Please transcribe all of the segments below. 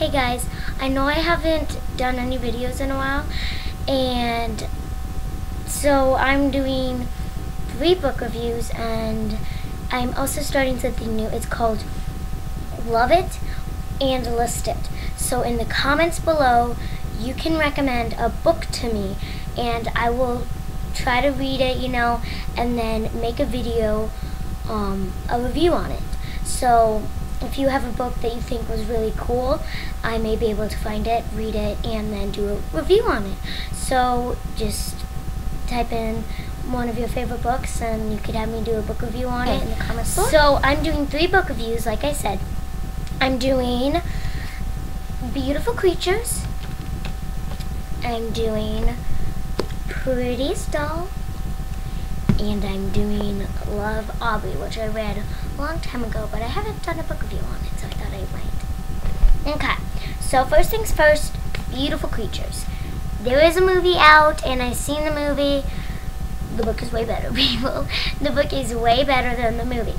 Hey guys, I know I haven't done any videos in a while, and so I'm doing 3 book reviews, and I'm also starting something new. It's called Love It and List It. So in the comments below, you can recommend a book to me, and I will try to read it, and then make a video, a review on it. So if you have a book that you think was really cool, I may be able to find it, read it, and then do a review on it. So just type in one of your favorite books and you could have me do a book review on it in the comments below. So I'm doing 3 book reviews, like I said. I'm doing Beautiful Creatures, I'm doing Prettiest Doll, and I'm doing Love, Aubrey, which I read a long time ago, but I haven't done a book review on it, so I thought I might. Okay, so first things first, Beautiful Creatures. There is a movie out, and I've seen the movie. The book is way better, people. The book is way better than the movie.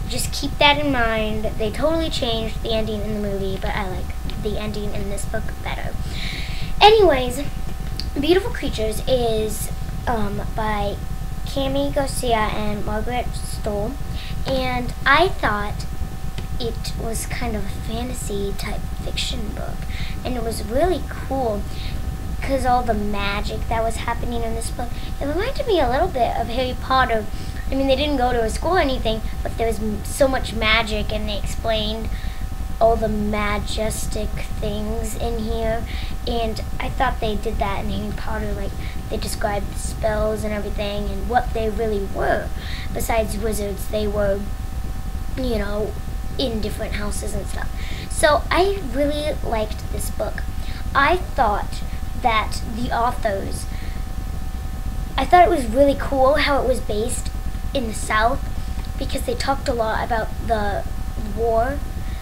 Just keep that in mind. They totally changed the ending in the movie, but I like the ending in this book better. Anyways, Beautiful Creatures is by Cami Garcia and Margaret Stoll, and I thought it was kind of a fantasy type fiction book, and it was really cool because all the magic that was happening in this book, it reminded me a little bit of Harry Potter. I mean, they didn't go to a school or anything, but there was so much magic, and they explained all the majestic things in here, and I thought they did that in Harry Potter. Like, they described the spells and everything and what they really were. Besides wizards, they were, in different houses and stuff. So I really liked this book. I thought that the authors, I thought it was really cool how it was based in the South, because they talked a lot about the war,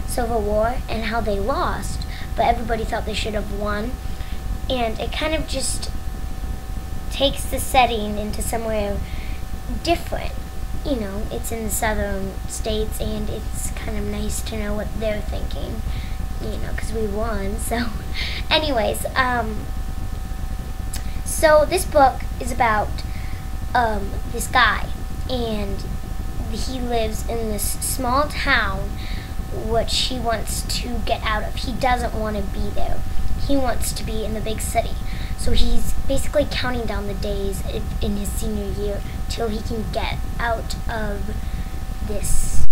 Civil War, and how they lost, but everybody thought they should have won. And it kind of just takes the setting into somewhere different. It's in the southern states, and it's kind of nice to know what they're thinking, because we won. So anyways, so this book is about this guy, and he lives in this small town which he wants to get out of. He doesn't want to be there. He wants to be in the big city. So he's basically counting down the days in his senior year till he can get out of this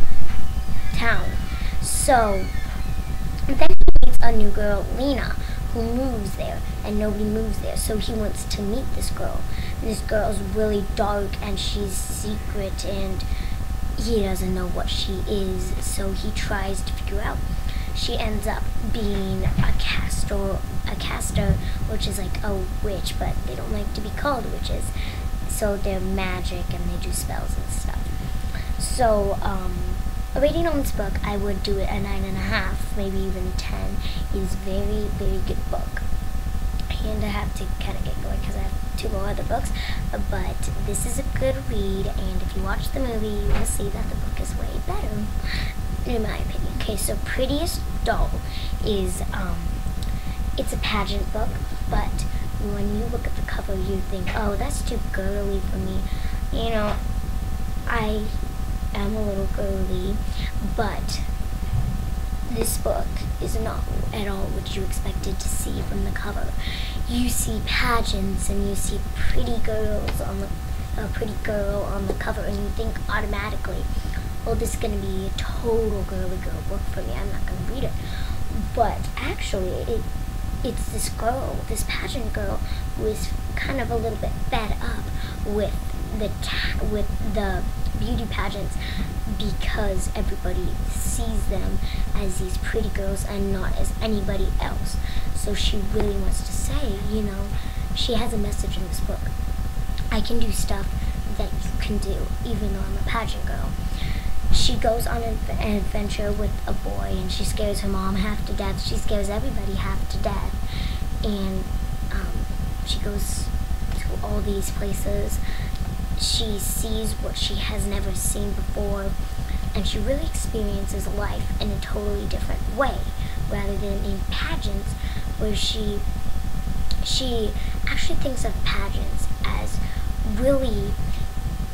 town. So then he meets a new girl, Lena, who moves there, and nobody moves there. So he wants to meet this girl. And this girl's really dark, and she's secret, and he doesn't know what she is, so he tries to figure out. She ends up being a caster, which is like a witch, but they don't like to be called witches. So they're magic, and they do spells and stuff. So, a rating on this book, I would do it a 9.5, maybe even 10. It's very, very good book. And I have to kind of get going because I have 2 more other books, but this is a good read, and if you watch the movie, you will see that the book is way better, in my opinion. Okay, so Prettiest Doll is, it's a pageant book, but when you look at the cover, you think, oh, that's too girly for me. I am a little girly, but this book is not at all what you expected to see from the cover. You see pageants, and you see pretty girls on a pretty girl on the cover, and you think automatically, well, this is going to be a total girly girl book for me. I'm not going to read it. But actually, it's this girl, this pageant girl, who is kind of a little bit fed up with the beauty pageants, because everybody sees them as these pretty girls and not as anybody else. So she really wants to say, she has a message in this book. I can do stuff that you can do, even though I'm a pageant girl. She goes on an adventure with a boy, and she scares her mom half to death. She scares everybody half to death. And she goes to all these places. She sees what she has never seen before, and she really experiences life in a totally different way rather than in pageants, where she actually thinks of pageants as really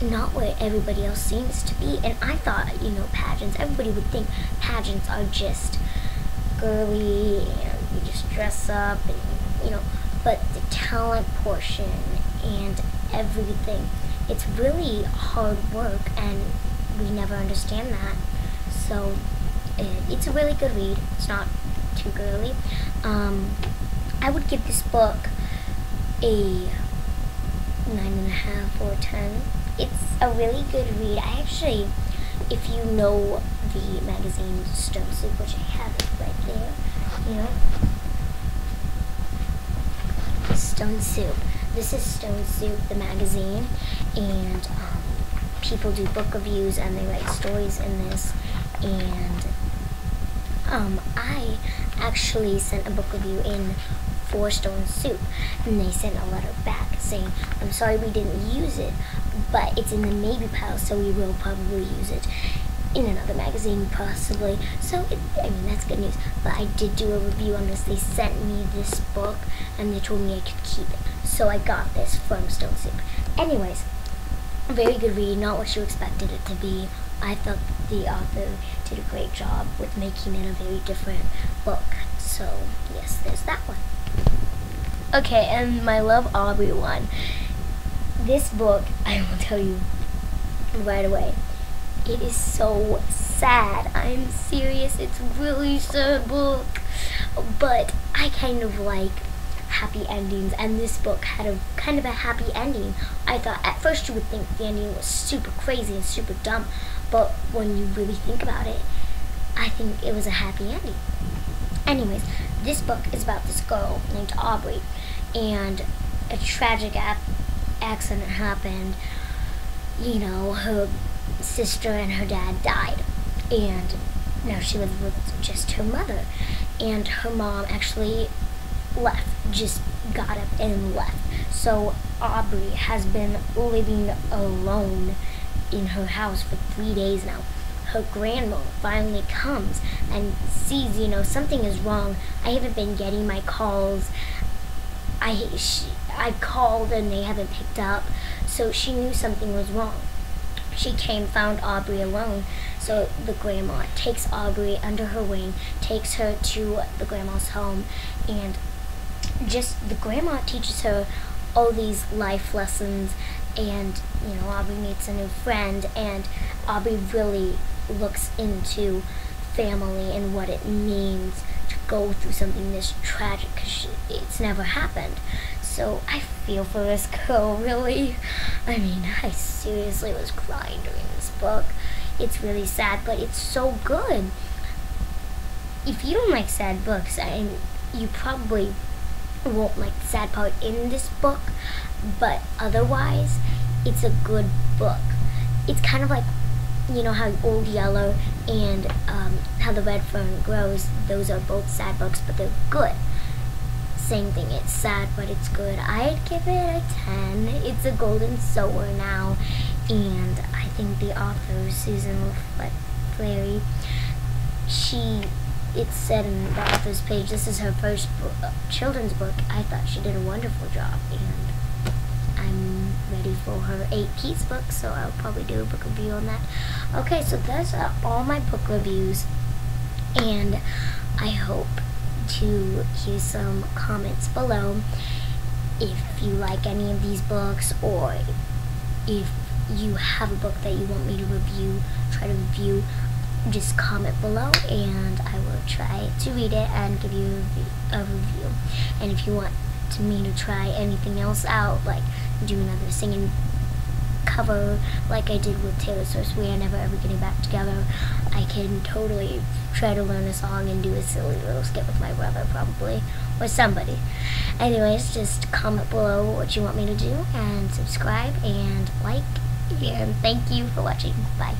not what everybody else seems to be. And I thought, pageants, everybody would think pageants are just girly and you just dress up and, but the talent portion and everything, it's really hard work, and we never understand that. So it's a really good read. It's not too girly. I would give this book a 9.5 or 10. It's a really good read. I actually, if you know the magazine Stone Soup, which I have it right there, Stone Soup. This is Stone Soup, the magazine, and people do book reviews and they write stories in this. And I actually sent a book review in for Stone Soup, and they sent a letter back saying, I'm sorry we didn't use it, but it's in the maybe pile, so we will probably use it in another magazine, possibly. So, that's good news. But I did do a review on this. They sent me this book, and they told me I could keep it. So I got this from Stone Soup. Anyways, a very good read, not what you expected it to be. I thought the author did a great job with making it a very different book. So, yes, there's that one. Okay, and my Love Aubrey one. This book, I will tell you right away, it is so sad. I'm serious. It's a really sad book. But I kind of like happy endings, and this book had a kind of a happy ending. I thought at first you would think the ending was super crazy and super dumb, but when you really think about it, I think it was a happy ending. Anyways, this book is about this girl named Aubrey, and a tragic accident happened. Her sister and her dad died, and now she lives with just her mother, and her mom actually left, just got up and left. So Aubrey has been living alone in her house for 3 days now. Her grandma finally comes and sees, something is wrong. I haven't been getting my calls. I called and they haven't picked up, so she knew something was wrong. She came, found Aubrey alone, so the grandma takes Aubrey under her wing, takes her to the grandma's home, and the grandma teaches her all these life lessons, and Aubrey meets a new friend, and Aubrey really looks into family and what it means to go through something this tragic, because it's never happened. So I feel for this girl, really. I seriously was crying during this book. It's really sad, but it's so good. If you don't like sad books, you probably won't like the sad part in this book, but otherwise, it's a good book. It's kind of like, how Old Yeller and How the Red Fern Grows, those are both sad books, but they're good. Same thing, it's sad, but it's good. I'd give it a 10. It's a Golden Sower now, and I think the author, Susan LaFleury, it said in the author's page, this is her first children's book. I thought she did a wonderful job, and I'm ready for her 8-piece book, so I'll probably do a book review on that. Okay, so those are all my book reviews, and I hope to hear some comments below if you like any of these books, or if you have a book that you want me to try to review. Just comment below and I will try to read it and give you a review. And if you want me to try anything else out, like do another singing cover like I did with Taylor Swift's We Are Never Ever Getting Back Together, I can totally try to learn a song and do a silly little skit with my brother, probably, or somebody. Anyways, just comment below what you want me to do, and subscribe and like, and thank you for watching. Bye.